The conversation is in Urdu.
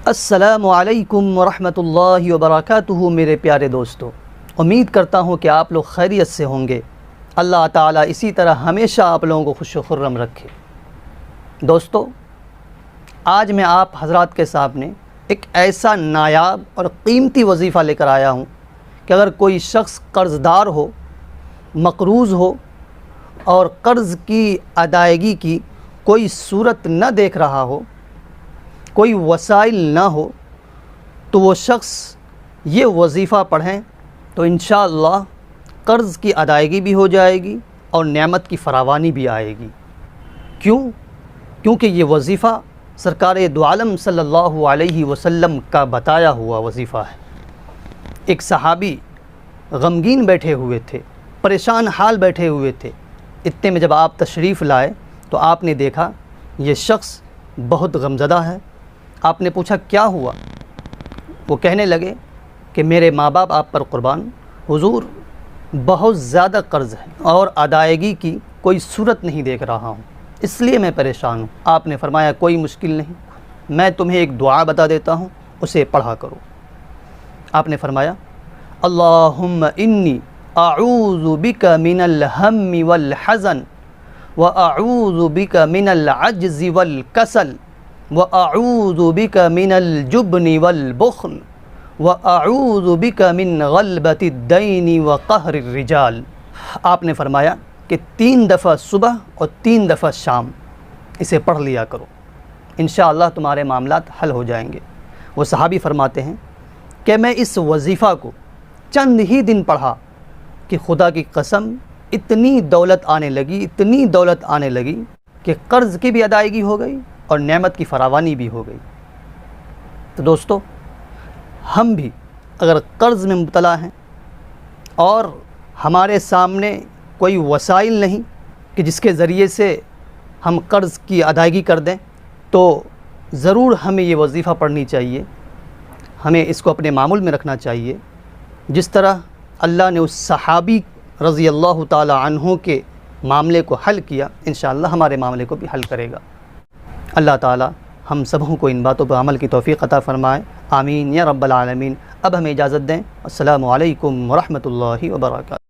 السلام علیکم ورحمۃ اللہ وبرکاتہ۔ میرے پیارے دوستو، امید کرتا ہوں کہ آپ لوگ خیریت سے ہوں گے۔ اللہ تعالیٰ اسی طرح ہمیشہ آپ لوگوں کو خوش و خرم رکھے۔ دوستو، آج میں آپ حضرات کے سامنے ایک ایسا نایاب اور قیمتی وظیفہ لے کر آیا ہوں کہ اگر کوئی شخص قرض دار ہو، مقروض ہو اور قرض کی ادائیگی کی کوئی صورت نہ دیکھ رہا ہو، کوئی وسائل نہ ہو، تو وہ شخص یہ وظیفہ پڑھیں تو انشاءاللہ قرض کی ادائیگی بھی ہو جائے گی اور نعمت کی فراوانی بھی آئے گی۔ کیونکہ یہ وظیفہ سرکار دو عالم صلی اللہ علیہ وسلم کا بتایا ہوا وظیفہ ہے۔ ایک صحابی غمگین بیٹھے ہوئے تھے، پریشان حال بیٹھے ہوئے تھے۔ اتنے میں جب آپ تشریف لائے تو آپ نے دیکھا یہ شخص بہت غمزدہ ہے۔ آپ نے پوچھا کیا ہوا؟ وہ کہنے لگے کہ میرے ماں باپ آپ پر قربان، حضور بہت زیادہ قرض ہے اور ادائیگی کی کوئی صورت نہیں دیکھ رہا ہوں، اس لیے میں پریشان ہوں۔ آپ نے فرمایا کوئی مشکل نہیں، میں تمہیں ایک دعا بتا دیتا ہوں، اسے پڑھا کرو۔ آپ نے فرمایا اللہم انی اعوذ بک من الہم والحزن واعوذ بک من العجز والکسل وَأَعُوذُ بِكَ مِنَ الْجُبْنِ وَالْبُخْلِ وَأَعُوذُ بِكَ مِنْ غَلْبَةِ الدَّيْنِ وَقَهْرِ الرِّجَالِ۔ آپ نے فرمایا کہ 3 دفعہ صبح اور 3 دفعہ شام اسے پڑھ لیا کرو، انشاءاللہ تمہارے معاملات حل ہو جائیں گے۔ وہ صحابی فرماتے ہیں کہ میں اس وظیفہ کو چند ہی دن پڑھا کہ خدا کی قسم اتنی دولت آنے لگی کہ قرض کی بھی ادائیگی ہو گئی اور نعمت کی فراوانی بھی ہو گئی۔ تو دوستو، ہم بھی اگر قرض میں مبتلا ہیں اور ہمارے سامنے کوئی وسائل نہیں کہ جس کے ذریعے سے ہم قرض کی ادائیگی کر دیں، تو ضرور ہمیں یہ وظیفہ پڑھنی چاہیے، ہمیں اس کو اپنے معمول میں رکھنا چاہیے۔ جس طرح اللہ نے اس صحابی رضی اللہ تعالی عنہ کے معاملے کو حل کیا، انشاءاللہ ہمارے معاملے کو بھی حل کرے گا۔ اللہ تعالیٰ ہم سبوں کو ان باتوں پر عمل کی توفیق عطا فرمائے، آمین یا رب العالمین۔ اب ہمیں اجازت دیں۔ السلام علیکم ورحمۃ اللہ وبرکاتہ۔